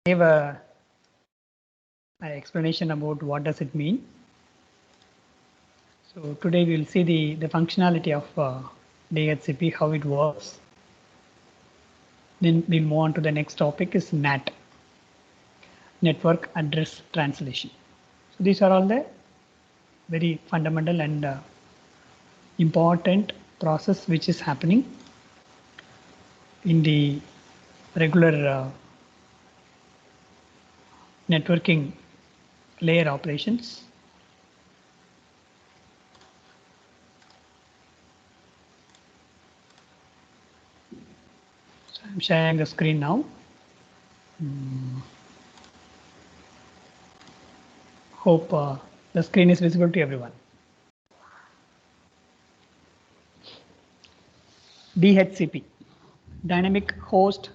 Give a explanation about what does it mean. So today we will see the functionality of DHCP, how it works. Then we'll move on to the next topic is NAT, Network Address Translation. So these are all the very fundamental and important process which is happening in the regular networking layer operations. So I'm sharing the screen now. Hope the screen is visible to everyone. DHCP, Dynamic Host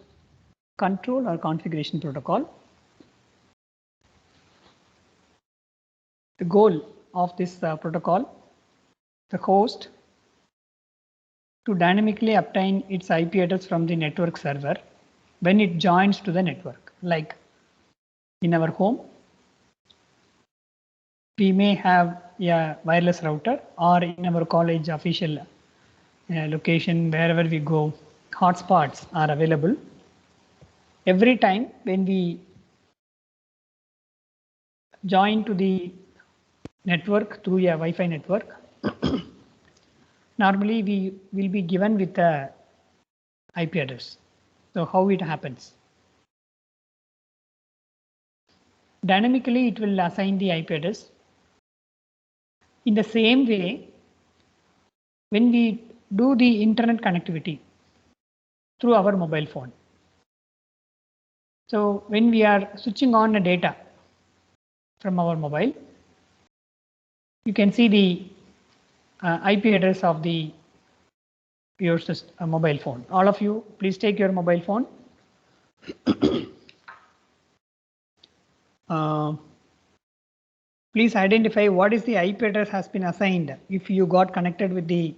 Control or Configuration Protocol. The goal of this protocol, the host to dynamically obtain its IP address from the network server when it joins to the network. Like in our home, we may have a wireless router, or in our college official location, wherever we go, hotspots are available. Every time when we join to the network through a Wi-Fi network, normally we will be given with a IP address. So how it happens? Dynamically it will assign the IP address. In the same way, when we do the internet connectivity through our mobile phone. So when we are switching on the data from our mobile, you can see the IP address of your mobile phone. All of you, please take your mobile phone. Please identify what is the IP address has been assigned if you got connected with the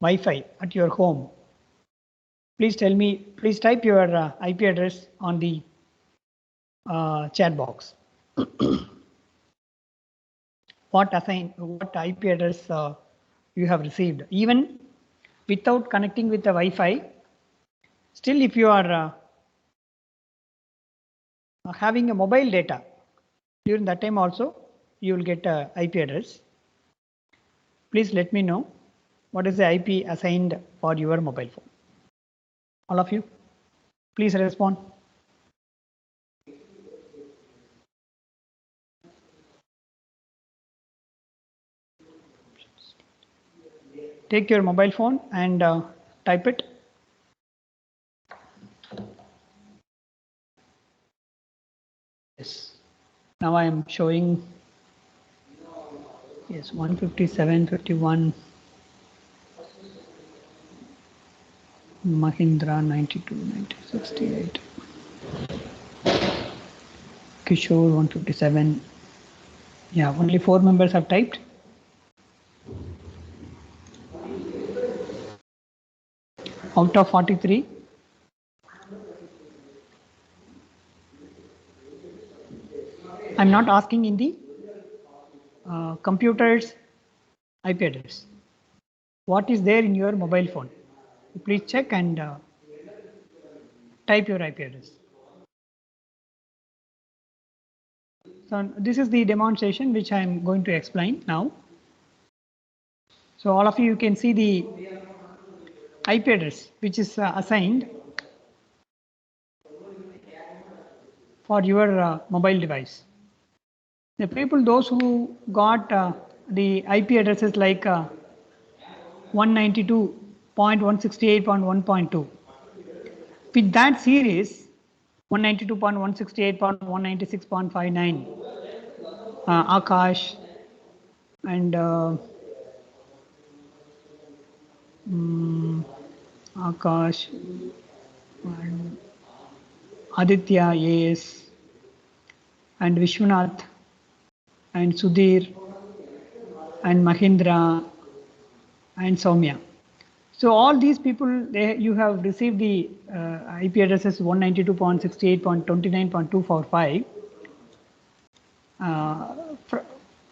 Wi-Fi at your home. Please tell me, please type your IP address on the chat box. What IP address you have received. Even without connecting with the Wi-Fi, still if you are having a mobile data, during that time also you will get a IP address. Please let me know what is the IP assigned for your mobile phone. All of you, please respond. Take your mobile phone and type it. Yes. Now I am showing. Yes, 157.51. Mahindra 92.90.68. Kishore 157. Yeah, only 4 members have typed. Out of 43. I'm not asking in the computer's IP address. What is there in your mobile phone? Please check and type your IP address. So this is the demonstration which I am going to explain now. So all of you can see the IP address which is assigned for your mobile device. The people, those who got the IP addresses like 192.168.1.2, with that series 192.168.196.59, Akash and Akash and Aditya AS and Vishwanath and Sudhir and Mahindra and Soumya. So all these people, you have received the IP addresses 192.68.29.245.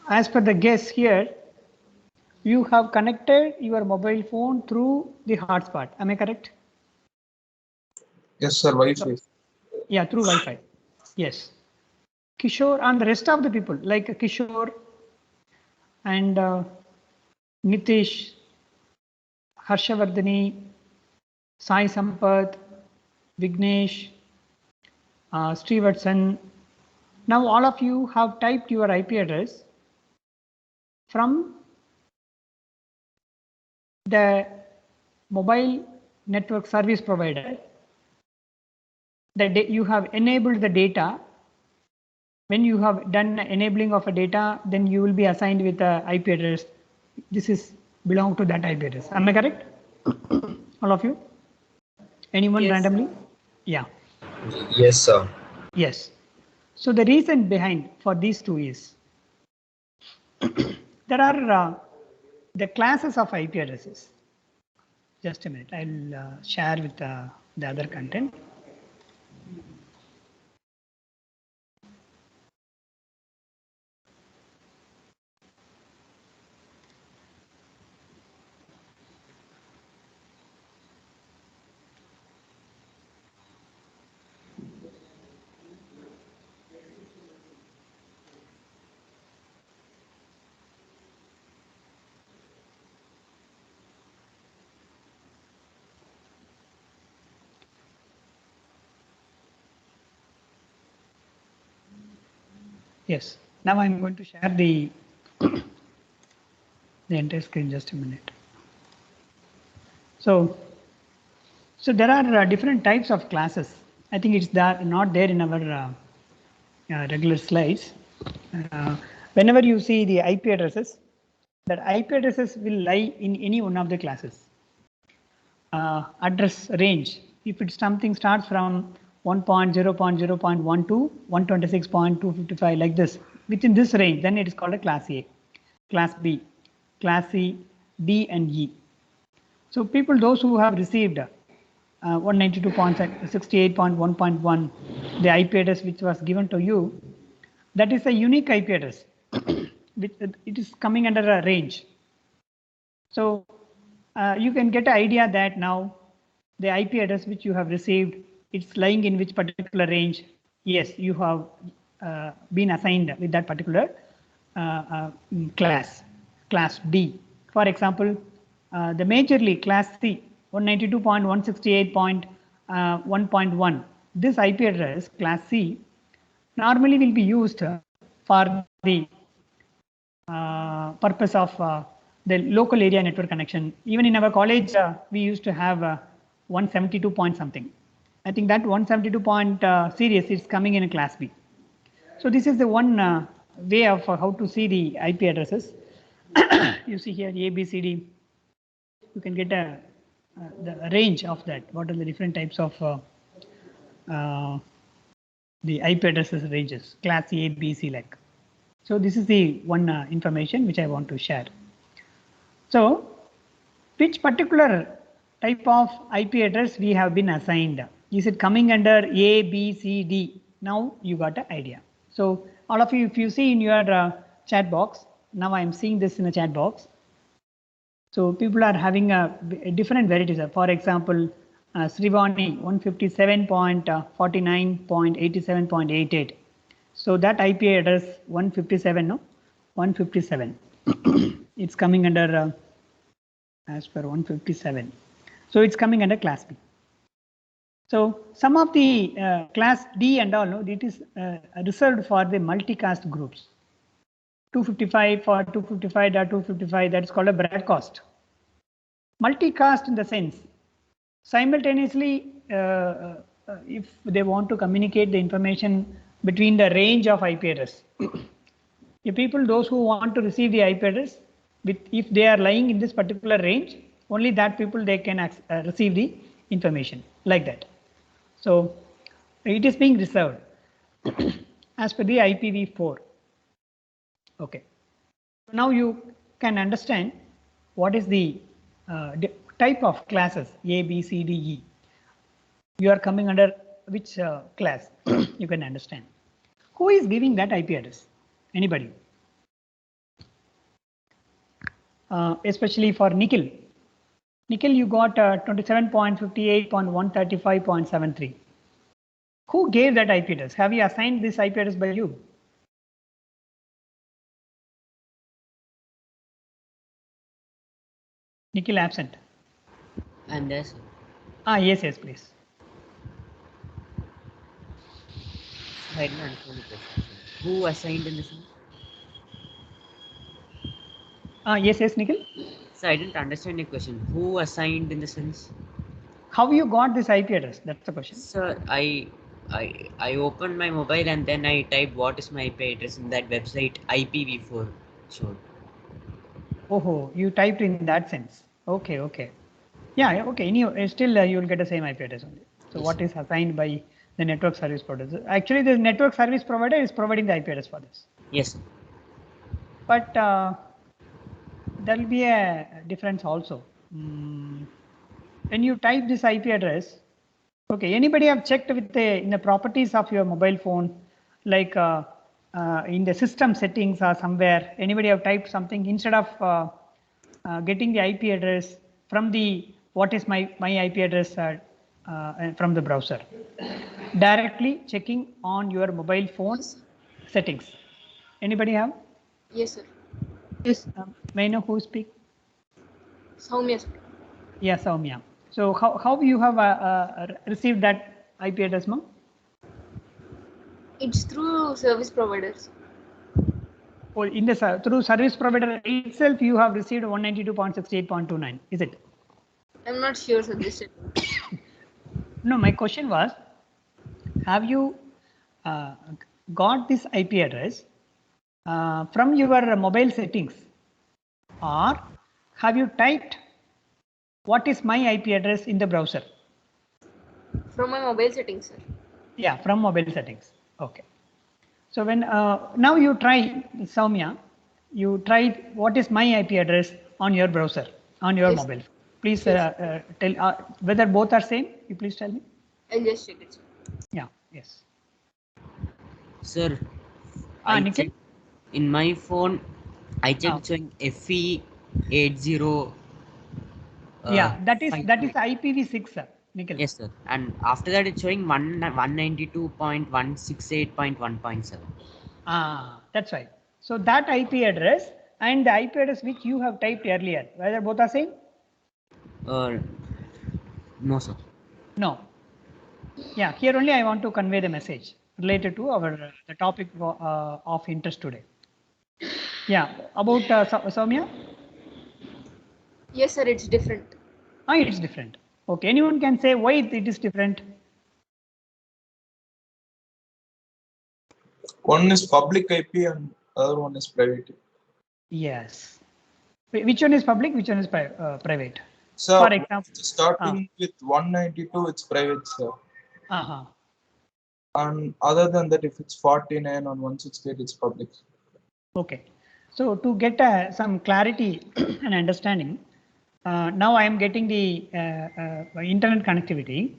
As per the guess here, you have connected your mobile phone through the hotspot. Am I correct? Yes, sir. Wi-Fi. Yeah, through Wi-Fi. Yes. Kishore and the rest of the people like Kishore and Nitish, Harshavardhani, Sai Sampath, Vignesh, Srivatsan. Now all of you have typed your IP address from the mobile network service provider. That you have enabled the data. When you have done enabling of a data, then you will be assigned with the IP address. This is belong to that IP address. Am I correct? All of you? Anyone Yes, randomly? sir. Yeah. Yes, sir. Yes. So the reason behind for these two is there are the classes of IP addresses. Just a minute. I'll share with the other content. Yes. Now I'm going to share the entire screen. Just a minute. So there are different types of classes. I think it's not there in our regular slides. Whenever you see the IP addresses, that IP addresses will lie in any one of the classes. Address range, if it's something starts from 1.0.0.1 to 126.255 like this, within this range, then it is called a class A, class B, class C, D and E. So people, those who have received 192.68.1.1, the IP address which was given to you, that is a unique IP address. It is coming under a range. So you can get an idea that now the IP address which you have received, it's lying in which particular range. Yes, you have been assigned with that particular class D. For example, the majorly class C, 192.168.1.1. This IP address, class C, normally will be used for the purpose of the local area network connection. Even in our college, we used to have 172 point something. I think that 172 point series is coming in a class B. So this is the one way of how to see the IP addresses. You see here A, B, C, D. You can get the range of that. What are the different types of the IP addresses ranges? Class A, B, C like. So this is the one information which I want to share. So which particular type of IP address we have been assigned? Is it coming under A, B, C, D? Now you got an idea. So all of you, if you see in your chat box, now I am seeing this in a chat box. So people are having different varieties. For example, Srivani 157.49.87.88. So that IP address 157, no? 157. It's coming under as per 157. So it's coming under class B. So some of the class D and all, no, it is reserved for the multicast groups. 255 for 255.255, that is called a broadcast. Multicast in the sense, simultaneously, if they want to communicate the information between the range of IP address. The people, those who want to receive the IP address, if they are lying in this particular range, only that people they can receive the information like that. So it is being reserved as per the IPv4. Okay. Now you can understand what is the type of classes A, B, C, D, E. You are coming under which class? You can understand. Who is giving that IP address? Anybody? Especially for Nikhil. Nikhil, you got 27.58.135.73. Who gave that IP address? Have you assigned this IP address by you? Nikhil absent. I'm there, sir. Yes, please. I didn't understand the question, sir. Who assigned in the sense? Yes, Nikhil. Sir, I didn't understand your question. Who assigned in the sense? How you got this IP address? That's the question. Sir, I opened my mobile and then I typed what is my IP address in that website IPv4 showed. Oh, you typed in that sense. Okay. Yeah, okay. Anyway, still you will get the same IP address only. So Yes, what sir. is assigned by the network service provider? Actually, the network service provider is providing the IP address for this. Yes, sir. But there will be a difference also. When you type this IP address, okay, anybody have checked with in the properties of your mobile phone, like in the system settings or somewhere, anybody have typed something instead of getting the IP address from the what is my IP address from the browser, directly checking on your mobile phone settings. Anybody have? Yes, sir. Yes. May I know who speak? Soumya, sir. Yeah, Soumya. So how you have received that IP address, ma'am? It's through service providers. Or in the through service provider itself, you have received 192.68.29. Is it? I'm not sure, sir. This time. No, my question was, have you got this IP address from your mobile settings, or have you typed what is my IP address in the browser? From my mobile settings, sir. Yeah, from mobile settings. Okay. So when now you try, Soumya, you try what is my IP address on your browser, on your Yes. mobile. Please Yes. tell whether both are same. You please tell me. I'll just check it, sir. Yeah. Yes. Sir, I Nikhil? checked in my phone. I checked showing FE80. Yeah, that is 59. IPv6, sir. Nikhil. Yes, sir. And after that, it's showing 192.168.1.7. That's right. So that IP address and the IP address which you have typed earlier, whether both are same? No, sir. No. Yeah, here only I want to convey the message related to our the topic of interest today. Yeah, about Soumya? Yes, sir. It's different. It's different. Okay, anyone can say why it is different? One is public IP and other one is private. Yes. Which one is public? Which one is private? So For example, starting with 192, it's private, sir. Uh-huh. And other than that, if it's 49 on 168, it's public. Okay. So to get some clarity and understanding, now I am getting the internet connectivity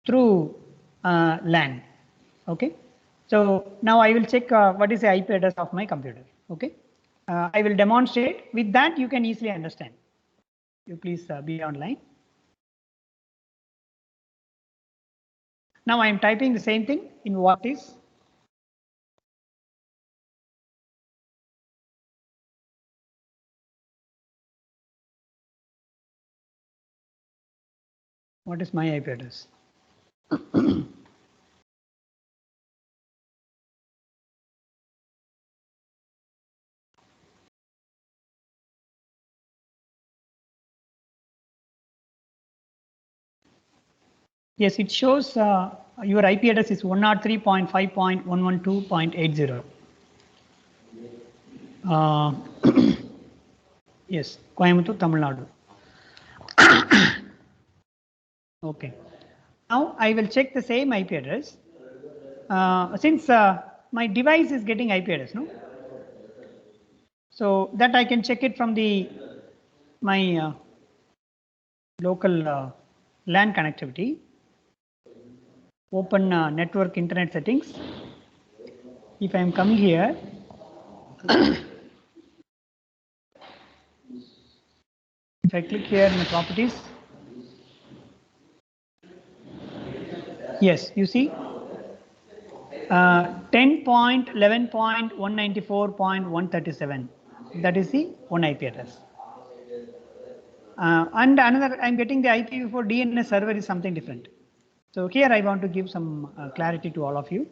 through LAN. Okay. So now I will check what is the IP address of my computer. Okay. I will demonstrate. With that, you can easily understand. You please be online. Now I am typing the same thing in what is. What is my IP address? Yes, it shows your IP address is 103.5.112.80. Yes, Coimbatore, Tamil Nadu. Okay. Now I will check the same IP address. Since my device is getting IP address, no? So that I can check it from the my local LAN connectivity. Open network internet settings. If I am coming here, if I click here in the properties, yes, you see 10.11.194.137. That is the one IP address. And another, I'm getting the IPv4 DNS server is something different. So here I want to give some clarity to all of you.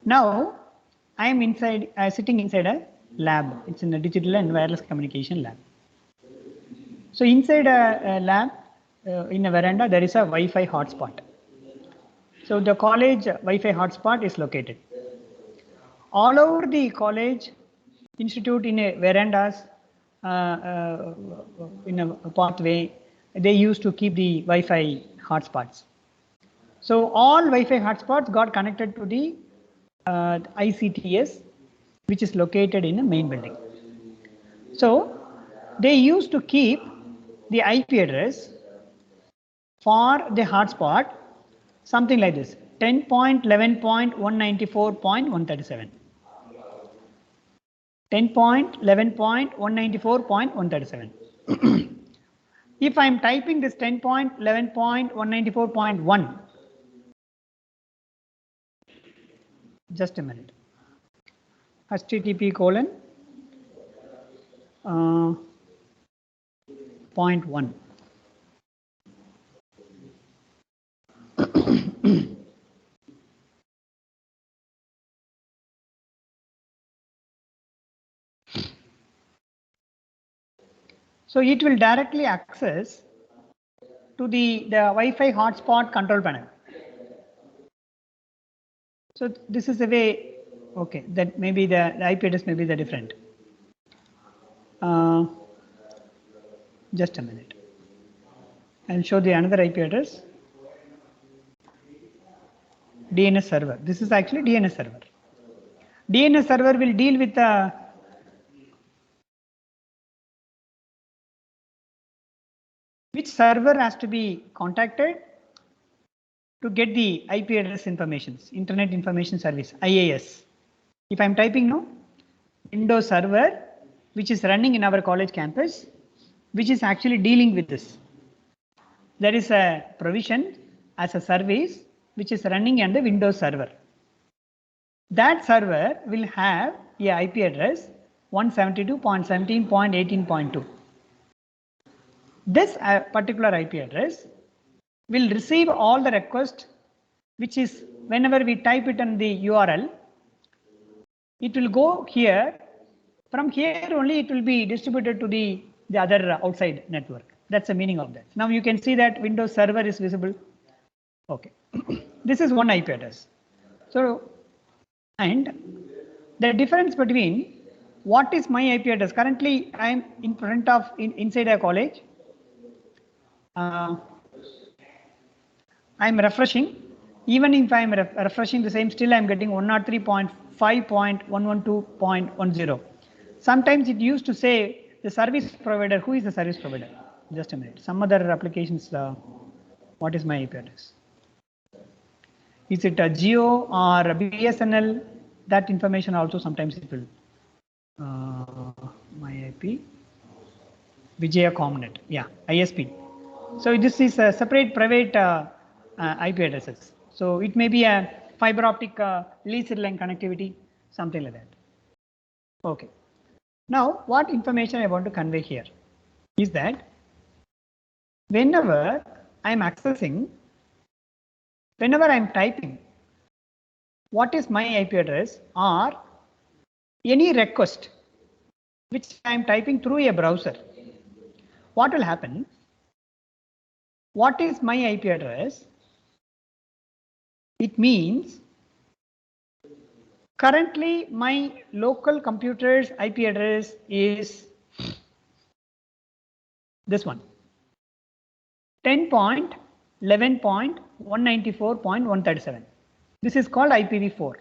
Now I am inside, sitting inside a lab. It's in a digital and wireless communication lab. So inside a lab, in a veranda, there is a Wi-Fi hotspot. So the college Wi-Fi hotspot is located. All over the college, institute in a verandas, in a pathway, they used to keep the Wi-Fi hotspots. So all Wi-Fi hotspots got connected to the ICTS, which is located in the main building. So they used to keep the IP address for the hotspot something like this: 10.11.194.137. 10.11.194.137. If I am typing this 10.11.194.1, just a minute, http:// 0.1. So it will directly access to the Wi-Fi hotspot control panel. So this is the way, okay, that maybe the IP address may be the different. Just a minute. I'll show the another IP address. DNS server. This is actually DNS server. DNS server will deal with the which server has to be contacted to get the IP address information, Internet Information Service, IIS. If I'm typing now, Windows server, which is running in our college campus, which is actually dealing with this. There is a provision as a service which is running on the Windows server. That server will have a IP address 172.17.18.2. This particular IP address will receive all the requests, which is whenever we type it in the URL, it will go here. From here only it will be distributed to the other outside network. That's the meaning of that. Now you can see that Windows server is visible. Okay, this is one IP address. So, and the difference between what is my IP address? Currently, I am in front of inside a college. I am refreshing. Even if I am refreshing the same, still I am getting 103.5.112.10. Sometimes it used to say the service provider. Who is the service provider? Just a minute. Some other applications. What is my IP address? Is it a Jio or a BSNL? That information also sometimes it will. My IP. Vijaya Comnet. Yeah, ISP. So this is a separate private IP addresses. So it may be a fiber optic leased line connectivity, something like that. Okay. Now, what information I want to convey here is that whenever I am accessing, whenever I am typing, what is my IP address or any request which I am typing through a browser, what will happen? What is my IP address? It means currently my local computer's IP address is this one, 10.11.194.137. This is called IPv4.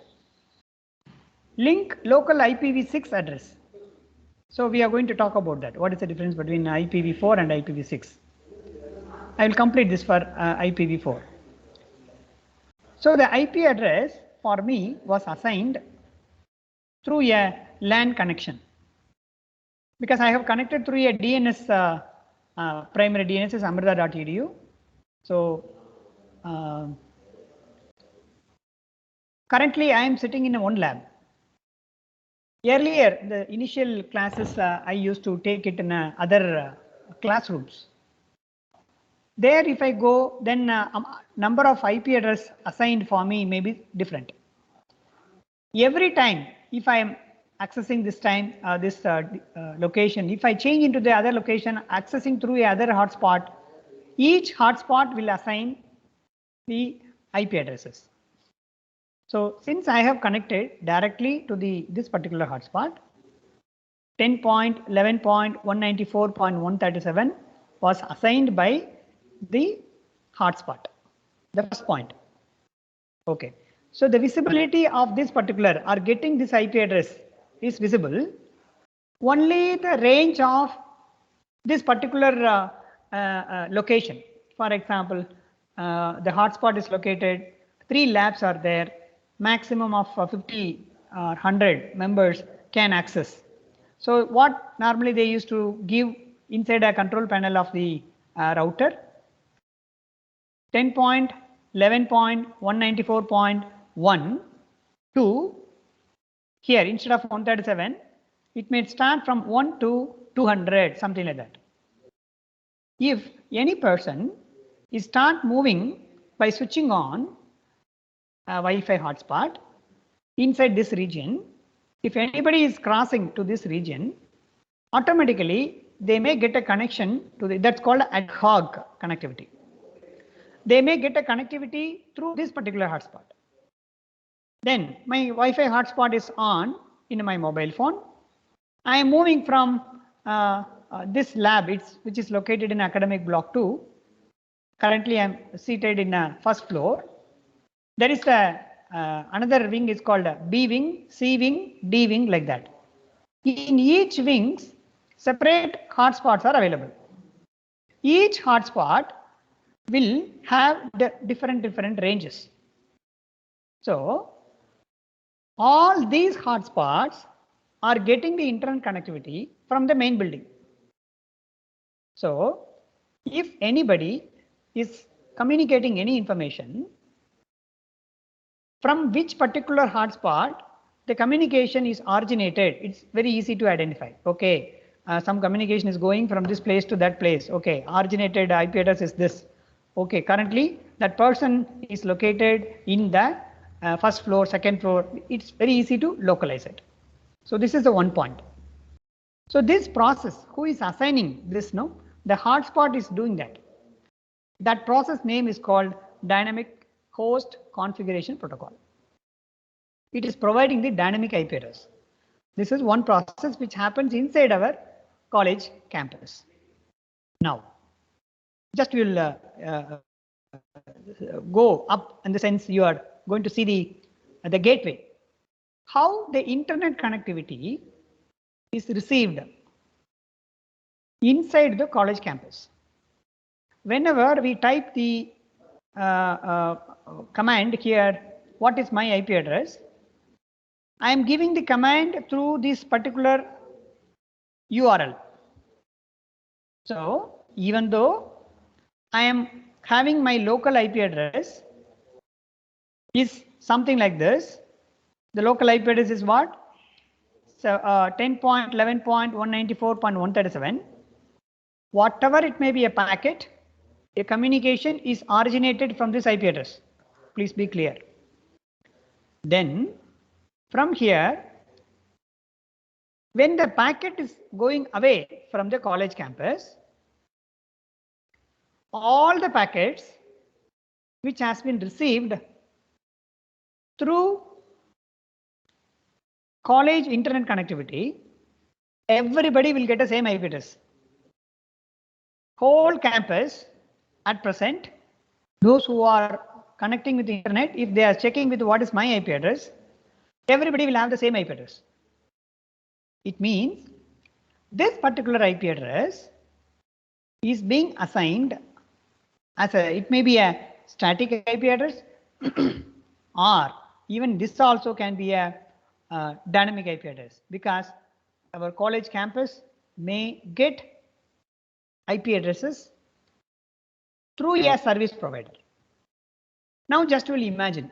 Link local IPv6 address. So we are going to talk about that. What is the difference between IPv4 and IPv6? I will complete this for IPv4. So the IP address for me was assigned through a LAN connection because I have connected through a DNS, primary DNS is amrita.edu. So currently I am sitting in one lab. Earlier, the initial classes I used to take it in other classrooms. There, if I go, then number of IP address assigned for me may be different. Every time, if I am accessing this time, this location, if I change into the other location, accessing through another hotspot, each hotspot will assign the IP addresses. So since I have connected directly to this particular hotspot, 10.11.194.137 was assigned by the hotspot, the first point. Okay, so the visibility of this particular or getting this IP address is visible. Only the range of this particular location. For example, the hotspot is located, 3 labs are there, maximum of 50 or 100 members can access. So what normally they used to give inside a control panel of the router, 10.11.194.1 to here instead of 137, it may start from 1 to 200, something like that. If any person is start moving by switching on a Wi-Fi hotspot inside this region, if anybody is crossing to this region, automatically they may get a connection to that's called ad hoc connectivity. They may get a connectivity through this particular hotspot. Then my Wi-Fi hotspot is on in my mobile phone. I am moving from this lab, which is located in academic block 2. Currently I am seated in a first floor. There is another wing is called B wing, C wing, D wing, like that. In each wings, separate hotspots are available. Each hotspot will have the different ranges. So all these hotspots are getting the internet connectivity from the main building. So if anybody is communicating any information, from which particular hotspot the communication is originated, it's very easy to identify. Okay, some communication is going from this place to that place. Okay, originated IP address is this. Okay, currently that person is located in the first floor, second floor. It's very easy to localize it. So this is the one point. So this process, who is assigning this? No, the hotspot is doing that. That process name is called dynamic host configuration protocol. It is providing the dynamic IP address. This is one process which happens inside our college campus. Now, just we will go up in the sense you are going to see the gateway. How the internet connectivity is received inside the college campus. Whenever we type the command here, what is my IP address? I am giving the command through this particular URL. So even though I am having my local IP address is something like this, the local IP address is what? So 10.11.194.137. Whatever it may be a packet, a communication is originated from this IP address. Please be clear. Then from here, when the packet is going away from the college campus, all the packets which has been received through college internet connectivity, everybody will get the same IP address. Whole campus at present, those who are connecting with the internet, if they are checking with what is my IP address, everybody will have the same IP address. It means this particular IP address is being assigned as a, it may be a static IP address or even this also can be a dynamic IP address, because our college campus may get IP addresses through a service provider. Now just will imagine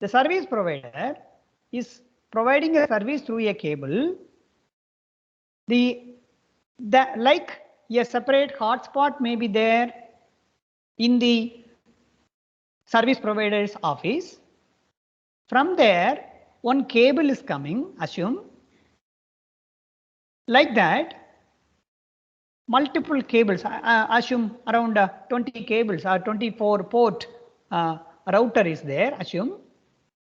the service provider is providing a service through a cable. Like a separate hotspot may be there in the service provider's office. From there, one cable is coming, assume. Like that, multiple cables, assume around 20 cables or 24 port router is there, assume.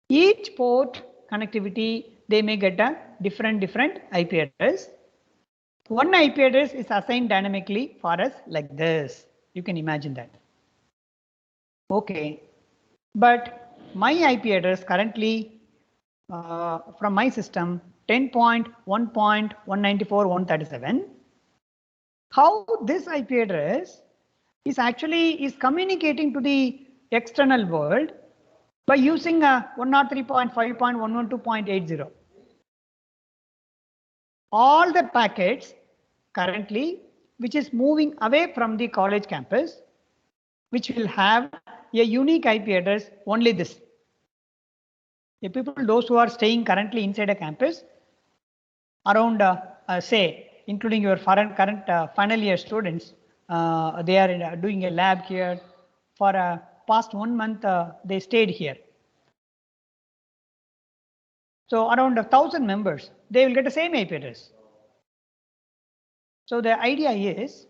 Each port connectivity, they may get a different IP address. One IP address is assigned dynamically for us like this. You can imagine that. Okay, but my IP address currently from my system 10.1.194.137. How this IP address is actually communicating to the external world by using a 103.5.112.80. All the packets currently which is moving away from the college campus, which will have a unique IP address, only this. The people, those who are staying currently inside a campus, around say, including your current final year students, they are doing a lab here. For past 1 month, they stayed here. So around 1,000 members, they will get the same IP address. So the idea is,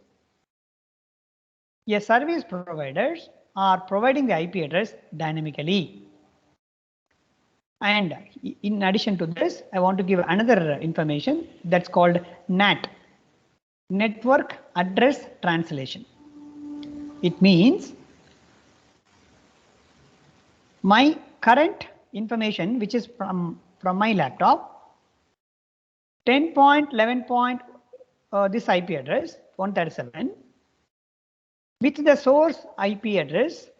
service providers are providing the IP address dynamically. And in addition to this, I want to give another information that's called NAT, Network Address Translation. It means my current information, which is from my laptop, 10.11. This IP address 137 with the source IP address,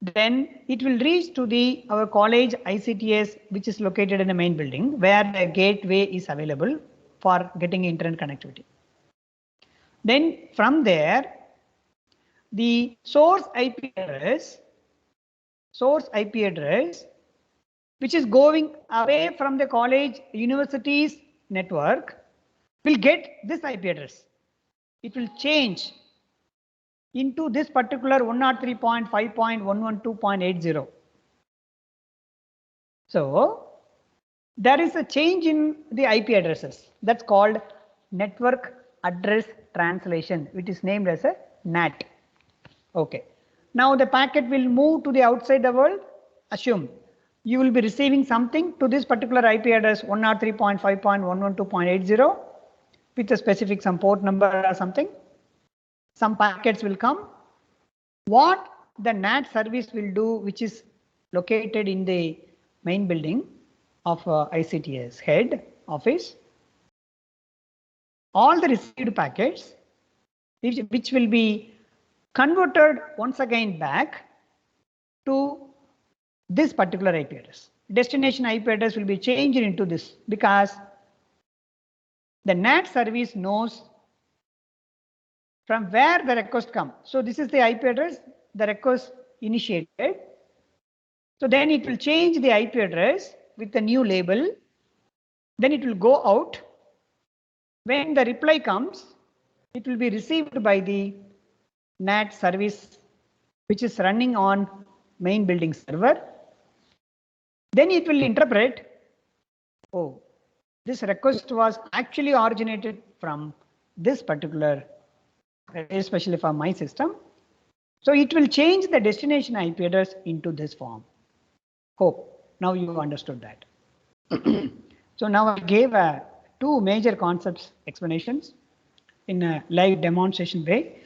then it will reach to our college ICTS, which is located in the main building, where the gateway is available for getting internet connectivity. Then from there, the source IP address, which is going away from the college university's network, will get this IP address. It will change into this particular 103.5.112.80. So there is a change in the IP addresses. That's called network address translation, which is named as a NAT. Okay. Now the packet will move to the outside the world. Assume you will be receiving something to this particular IP address 103.5.112.80 with a specific some port number or something. Some packets will come. What the NAT service will do, which is located in the main building of ICTS head office, all the received packets, which will be converted once again back to this particular IP address. Destination IP address will be changed into this, because the NAT service knows from where the request comes. So this is the IP address the request initiated. So then it will change the IP address with the new label. Then it will go out. When the reply comes, it will be received by the NAT service, which is running on main building server. Then it will interpret, oh, this request was actually originated from this particular, especially for my system. So it will change the destination IP address into this form. Hope now you understood that. So now I gave two major concepts explanations in a live demonstration way.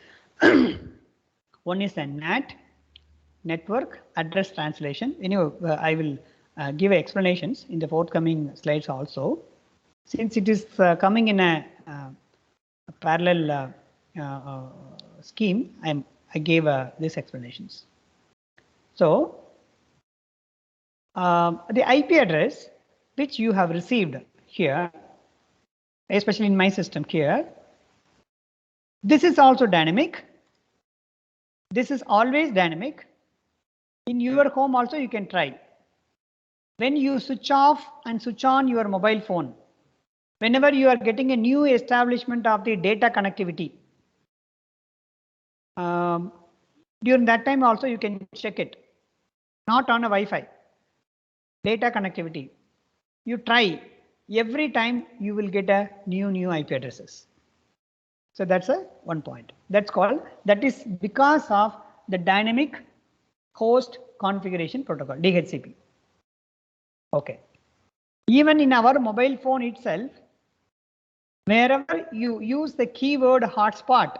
One is a NAT, network address translation. Anyway, I will give explanations in the forthcoming slides also. Since it is coming in a parallel scheme, I gave these explanations. So the IP address which you have received here, especially in my system here, this is also dynamic. This is always dynamic. In your home also you can try. When you switch off and switch on your mobile phone, whenever you are getting a new establishment of the data connectivity, during that time also you can check it. Not on a Wi-Fi. Data connectivity. You try. Every time you will get a new IP addresses. So that's one point. That is because of the dynamic host configuration protocol, DHCP. Okay. Even in our mobile phone itself, wherever you use the keyword hotspot,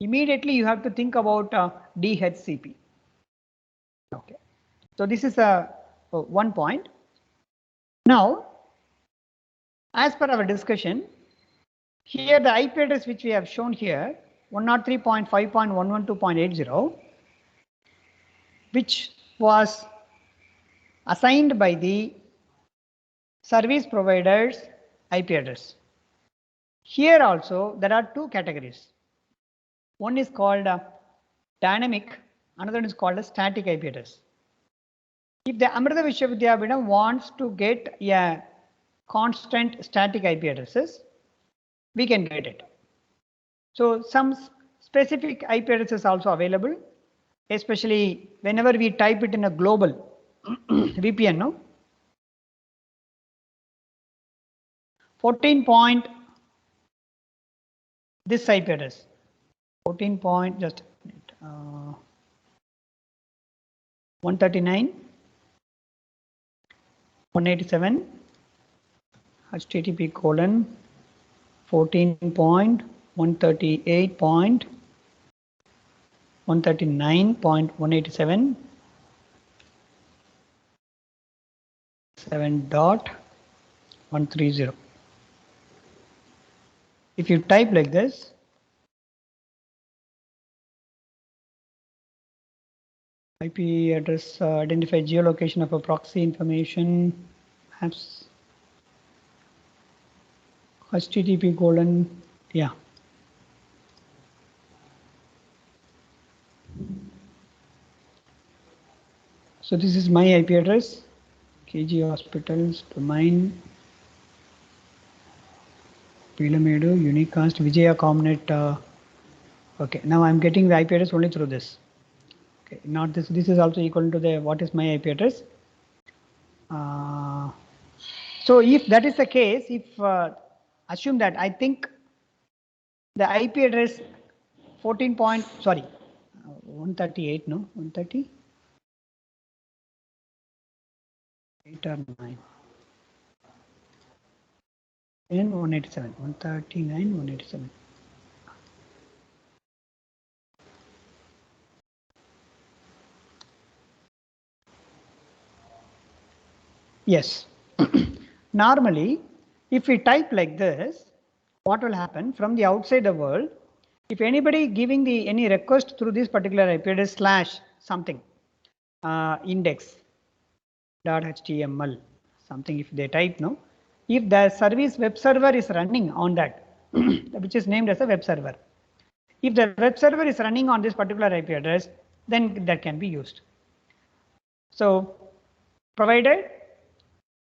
immediately you have to think about DHCP. Okay. So this is one point. Now, as per our discussion, here the IP address which we have shown here, 103.5.112.80, which was assigned by the service provider's IP address. Here also there are two categories. One is called dynamic, another is called a static IP address. If the Amrita Vishwavidyapitham wants to get a constant static IP addresses, we can get it. So some specific IP addresses also available, especially whenever we type it in a global VPN, no? 14 point, this IP address, 14 point, just 139, 187, http://14.138.139.187 7.130. If you type like this, IP address identify geolocation of a proxy information, perhaps http:// yeah. So this is my IP address, KG Hospitals, domain, Pilamedu, Unicast, Vijaya Comnet. Okay, now I'm getting the IP address only through this. Okay, not this. This is also equal to the what is my IP address. So if that is the case, if assume that I think the IP address 138, no, 130. 8 or 9. And 187, 139, 187. Yes. Normally, if we type like this, what will happen from the outside the world? If anybody giving any request through this particular IP address / something index.html something, if they type, no, if the service web server is running on that, which is named as a web server, if the web server is running on this particular IP address, then that can be used. So provided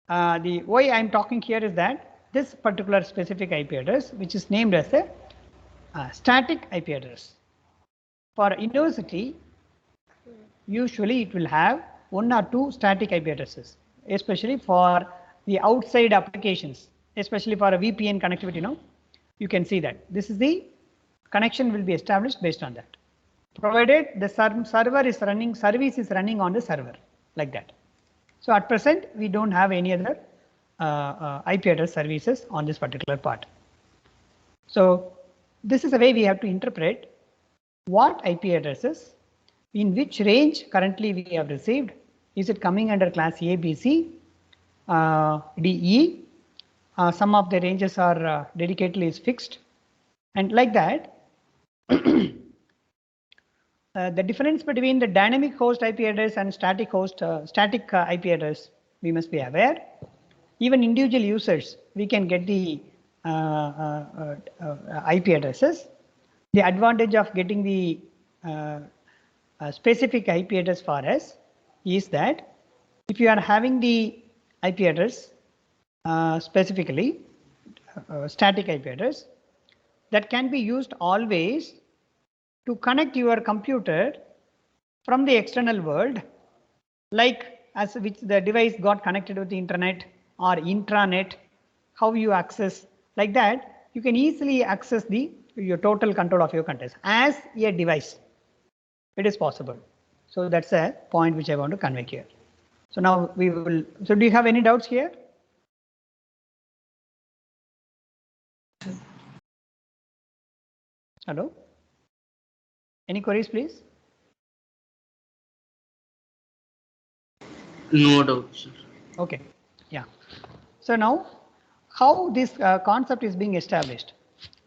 the why I'm talking here is that this particular specific IP address, which is named as a static IP address, for university, usually it will have 1 or 2 static IP addresses, especially for the outside applications, especially for a VPN connectivity. No, you can see that this is the connection will be established based on that, provided the server is running, service is running on the server, like that. So at present, we don't have any other IP address services on this particular part. So this is the way we have to interpret what IP addresses, in which range currently we have received. Is it coming under class A, B, C, D, E? Some of the ranges are dedicatedly is fixed, and like that. The difference between the dynamic host IP address and static IP address, we must be aware. Even individual users, we can get the IP addresses. The advantage of getting the specific IP address for us is that if you are having the IP address specifically static IP address, that can be used always to connect your computer from the external world, like as which the device got connected with the internet or intranet, how you access, like that you can easily access your total control of your contents as a device. It is possible. So that's a point which I want to convey here. So now we will, so do you have any doubts here? Hello? Any queries, please? No doubt, sir. Okay, yeah. So now, how this concept is being established?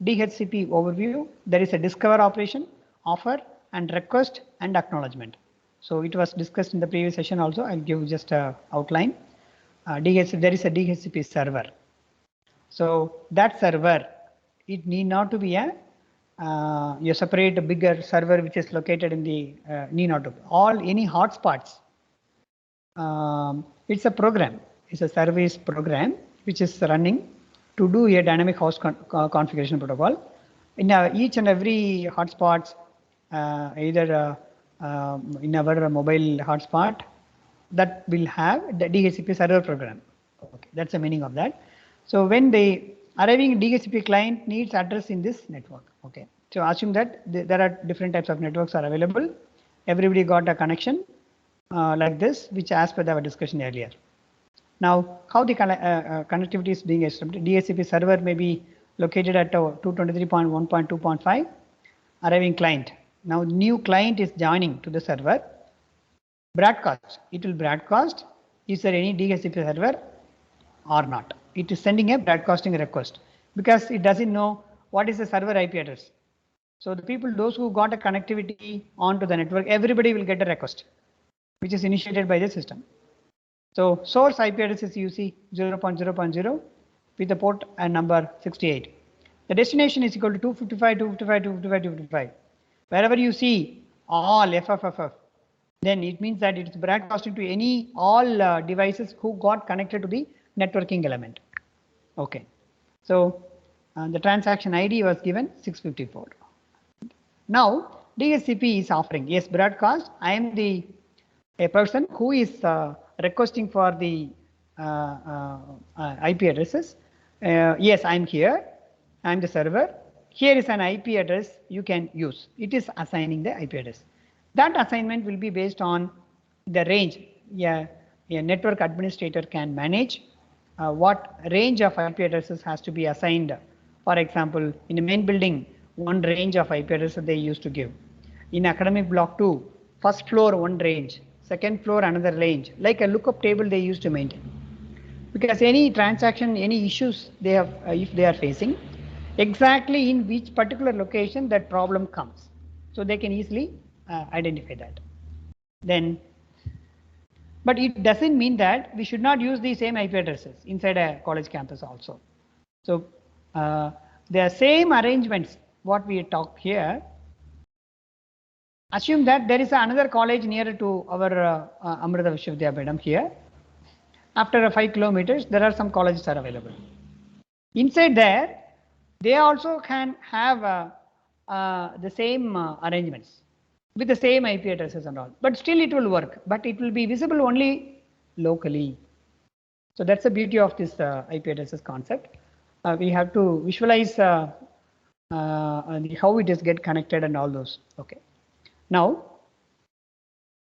DHCP overview, there is a discover operation, offer, and request and acknowledgement. So it was discussed in the previous session also. I'll give just a outline. There is a DHCP server. So that server, it need not to be a separate bigger server which is located in the need not to be. Any hotspots. It's a program. It's a service program which is running to do a dynamic host configuration protocol. In each and every hotspots, either in our mobile hotspot, that will have the DHCP server program. Okay, that's the meaning of that. So when the arriving DHCP client needs address in this network. Okay, so assume that there are different types of networks are available. Everybody got a connection like this, which as per our discussion earlier. Now, how the connectivity is being established? DHCP server may be located at 223.1.2.5, arriving client. Now, new client is joining to the server. Broadcast, it will broadcast. Is there any DHCP server or not? It is sending a broadcasting request because it doesn't know what is the server IP address. So the people, those who got a connectivity onto the network, everybody will get a request, which is initiated by the system. So source IP address is UC 0.0.0 with the port and number 68. The destination is equal to 255, 255, 255, 255. Wherever you see all FFFF, then it means that it is broadcasting to all devices who got connected to the networking element. Okay. So the transaction ID was given 654. Now DHCP is offering, yes, broadcast. I am a person who is requesting for the IP addresses. Yes, I'm here. I'm the server. Here is an IP address you can use. It is assigning the IP address. That assignment will be based on the range. Yeah, a network administrator can manage what range of IP addresses has to be assigned. For example, in the main building, one range of IP addresses they used to give. In academic block 2, first floor one range, second floor another range, like a lookup table they used to maintain. Because any transaction, any issues they have, if they are facing, exactly in which particular location that problem comes. So they can easily identify that. Then, but it doesn't mean that we should not use the same IP addresses inside a college campus also. So the same arrangements, what we talk here, assume that there is another college nearer to our Amrita Vishwavidyabhidam here. After 5 kilometers, there are some colleges are available. Inside there, they also can have the same arrangements with the same IP addresses and all. But still it will work, but it will be visible only locally. So that's the beauty of this IP addresses concept. We have to visualize how it is get connected and all those. Okay. Now,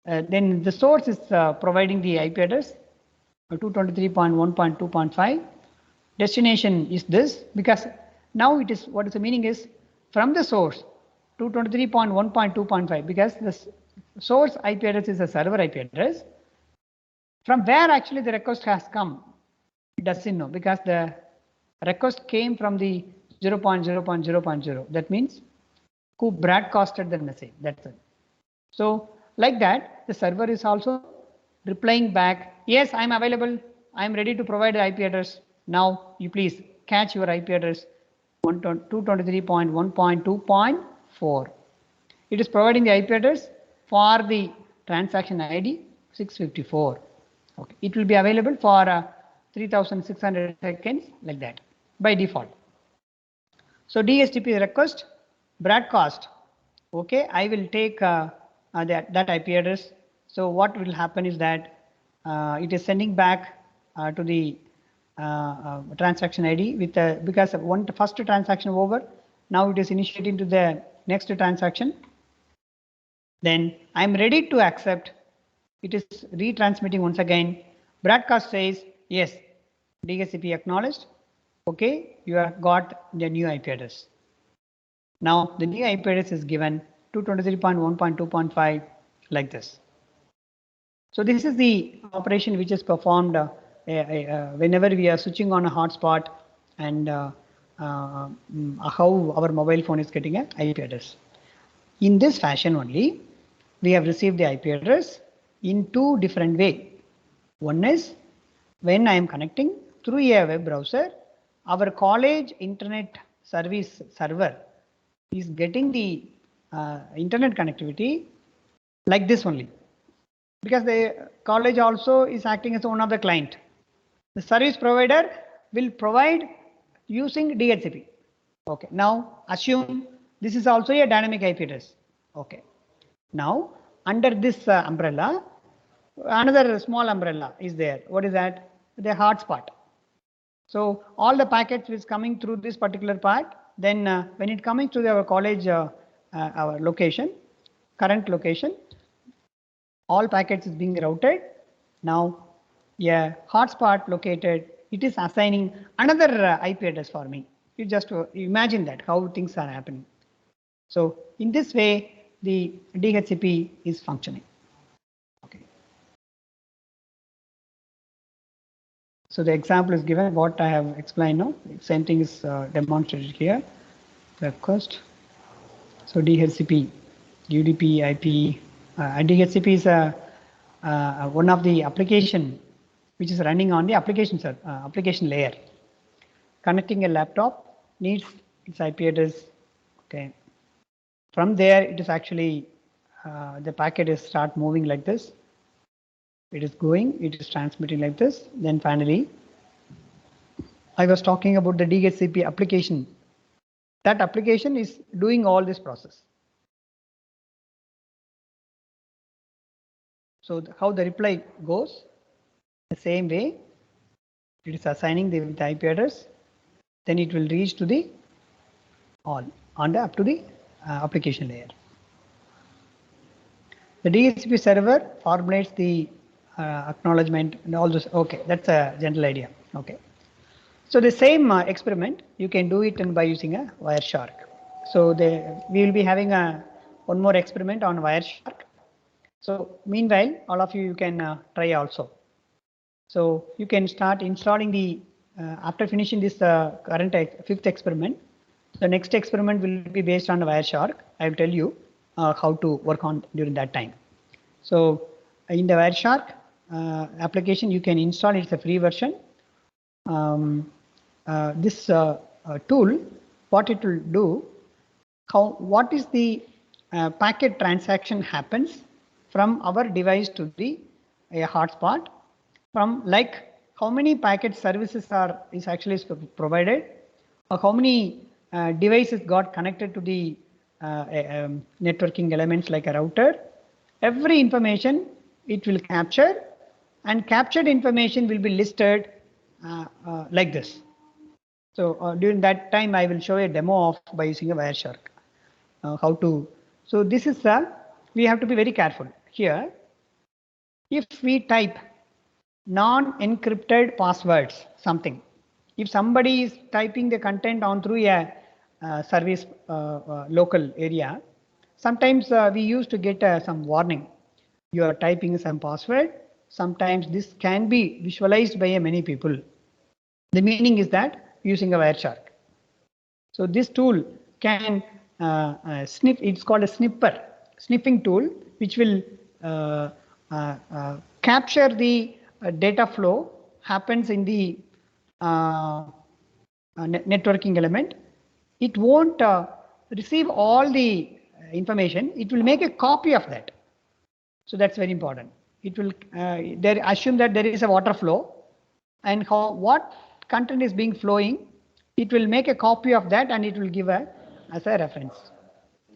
then the source is providing the IP address 223.1.2.5. Destination is this, because now it is, what is the meaning is from the source 223.1.2.5, because the source IP address is a server IP address. From where actually the request has come, it doesn't know, because the request came from the 0.0.0.0. That means who broadcasted the message. That's it. So like that, the server is also replying back, yes, I'm available. I'm ready to provide the IP address. Now you please catch your IP address 223.1.2.4. It is providing the IP address for the transaction ID 654. Okay. It will be available for 3600 seconds like that by default. So DHCP request broadcast. Okay, I will take that IP address. So what will happen is that it is sending back to the transaction ID with because first transaction over. Now it is initiating to the next transaction. Then I'm ready to accept. It is retransmitting once again. Broadcast says yes, DHCP acknowledged. Okay, you have got the new IP address. Now the new IP address is given 223.1.2.5 like this. So this is the operation which is performed whenever we are switching on a hotspot and how our mobile phone is getting an IP address. In this fashion only, we have received the IP address in two different ways. One is when I am connecting through a web browser, our college internet service server is getting the internet connectivity like this only, because the college also is acting as one of the client. The service provider will provide using DHCP. Okay, now assume this is also a dynamic IP address. Okay, now under this umbrella, another small umbrella is there. What is that? The hotspot. So all the packets is coming through this particular part. Then when it coming to our college, our location, current location, all packets is being routed. Now a hotspot located, it is assigning another IP address for me. You just imagine that how things are happening. So in this way, the DHCP is functioning. Okay. So the example is given what I have explained now. Same thing is demonstrated here. Request. So DHCP, UDP, IP, and DHCP is one of the application which is running on the application layer. Connecting a laptop needs its IP address. Okay. From there, it is actually the packet is start moving like this. It is going, it is transmitting like this. Then finally, I was talking about the DHCP application. That application is doing all this process. So how the reply goes, the same way, it is assigning the IP address. Then it will reach to the all on the up to the application layer. The DHCP server formulates the acknowledgement and all this. Okay, that's a general idea. Okay. So the same experiment you can do it by using a Wireshark. So we will be having one more experiment on Wireshark. So meanwhile, all of you can try also. So you can start installing the after finishing this current fifth experiment. The next experiment will be based on Wireshark. I will tell you how to work on during that time. So in the Wireshark application, you can install. It's a free version. This tool, what it will do, what is the packet transaction happens from our device to the hotspot, from like how many packet services is actually provided, or how many devices got connected to the networking elements like a router. Every information it will capture, and captured information will be listed like this. So during that time, I will show a demo of by using a Wireshark. How to. So this is we have to be very careful here. If we type non-encrypted passwords, something. If somebody is typing the content on through a service local area, sometimes we used to get some warning. You are typing some password. Sometimes this can be visualized by many people. The meaning is that using a Wireshark. So this tool can sniff. It's called a sniffing tool, which will capture the data flow happens in the networking element. It won't receive all the information. It will make a copy of that. So that's very important. It will assume that there is a water flow, and what content is being flowing. It will make a copy of that and it will give as a reference.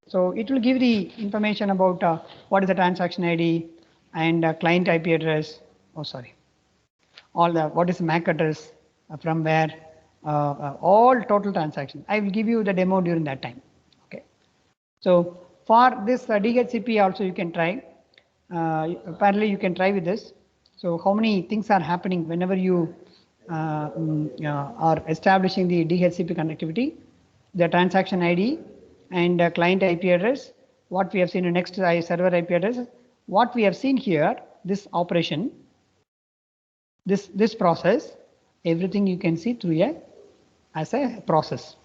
So it will give the information about what is the transaction ID and client IP address. Oh, sorry. What is the MAC address from where, all total transaction. I will give you the demo during that time. Okay. So for this DHCP also you can try. Apparently you can try with this. So how many things are happening whenever you are establishing the DHCP connectivity, the transaction ID and client IP address, what we have seen in next server IP address, what we have seen here, this operation, this process, everything you can see through as a process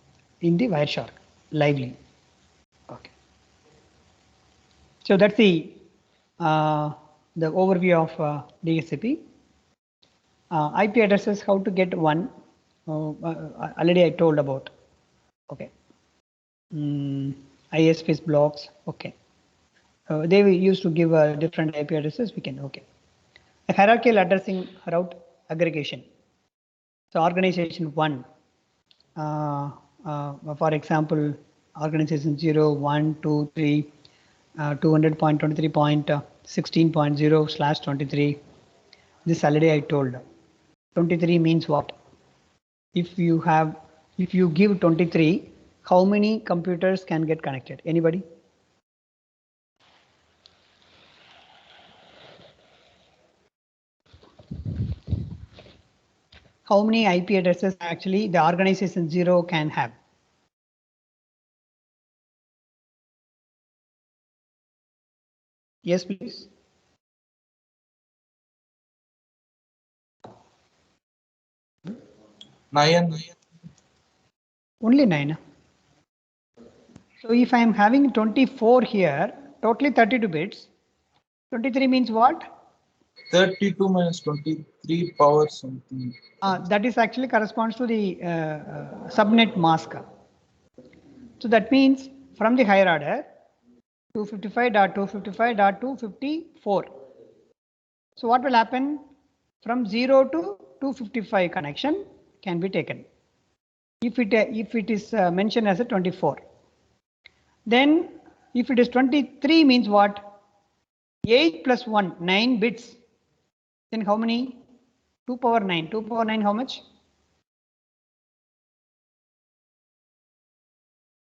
in the Wireshark lively. Okay. So that's the overview of DHCP. IP addresses, how to get one. Already I told about. Okay. ISPs blocks. Okay. They used to give different IP addresses. We can. Okay. A hierarchical addressing route aggregation. So organization 1. For example, organization 0, 1, 2, 3, 200.23.16.0/23. This already I told. 23 means what? If you give 23, how many computers can get connected? Anybody? How many IP addresses actually the organization 0 can have? Yes, please. 9. Only 9. So if I am having 24 here, totally 32 bits. 23 means what? 32 minus 23 power something. That is actually corresponds to the subnet mask. So that means from the higher order, 255.255.254. So what will happen? From 0 to 255 connection can be taken. If it is mentioned as a 24. Then if it is 23 means what? 8 plus 1, 9 bits. Then how many? 2 power 9. 2 power 9 how much?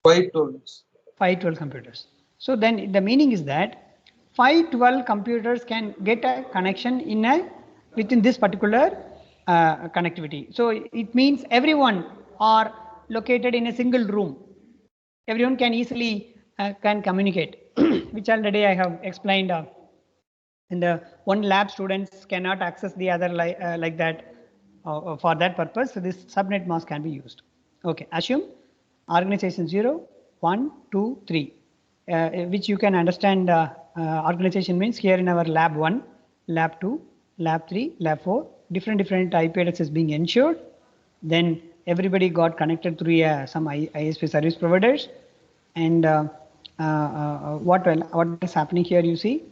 512. 512 computers. So then the meaning is that 512 computers can get a connection within this particular connectivity. So it means everyone are located in a single room. Everyone can easily can communicate, which already I have explained. In the one lab, students cannot access the other like that. For that purpose, so this subnet mask can be used. Okay, assume organization 0, 1, 2, 3, which you can understand. Organization means here in our lab 1, lab 2, lab 3, lab 4, different IP addresses being ensured. Then everybody got connected through some ISP service providers. And what is happening here? You see,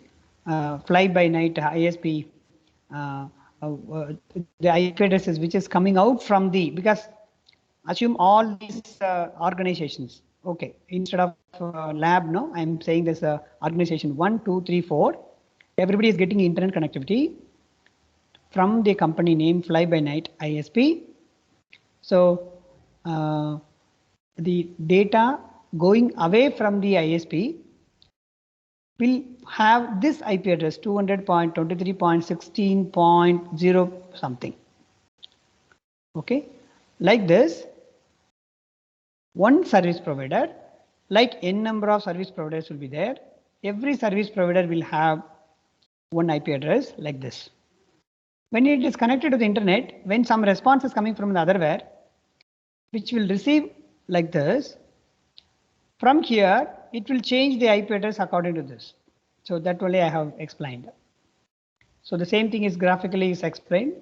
fly by night ISP. The IP addresses which is coming out from because assume all these organizations. Okay, instead of lab, no, I'm saying this organization 1, 2, 3, 4. Everybody is getting internet connectivity from the company name Fly by Night ISP. So the data going away from the ISP will have this IP address 200.23.16.0 something. Okay, like this, one service provider, like n number of service providers will be there. Every service provider will have one IP address like this. When it is connected to the internet, when some response is coming from the otherwhere, which will receive like this, From here, it will change the IP address according to this. So that only I have explained. So the same thing is graphically is explained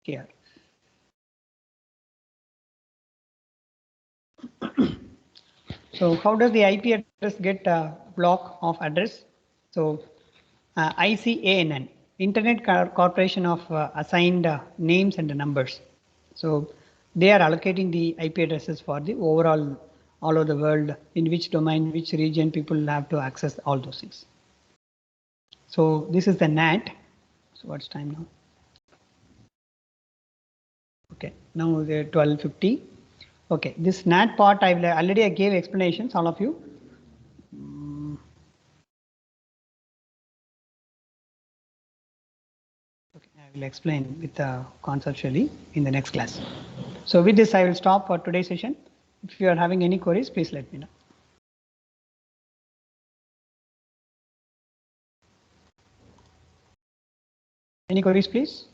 here. So how does the IP address get a block of address? So ICANN, Internet Corporation of Assigned Names and Numbers. So they are allocating the IP addresses for the overall all over the world, in which domain, which region people have to access all those things. So this is the NAT. So what's time now? Okay, now the 12:50. Okay, this NAT part I already gave explanations, all of you. Okay, I will explain with conceptually in the next class. So with this, I will stop for today's session. If you are having any queries, please let me know. Any queries, please?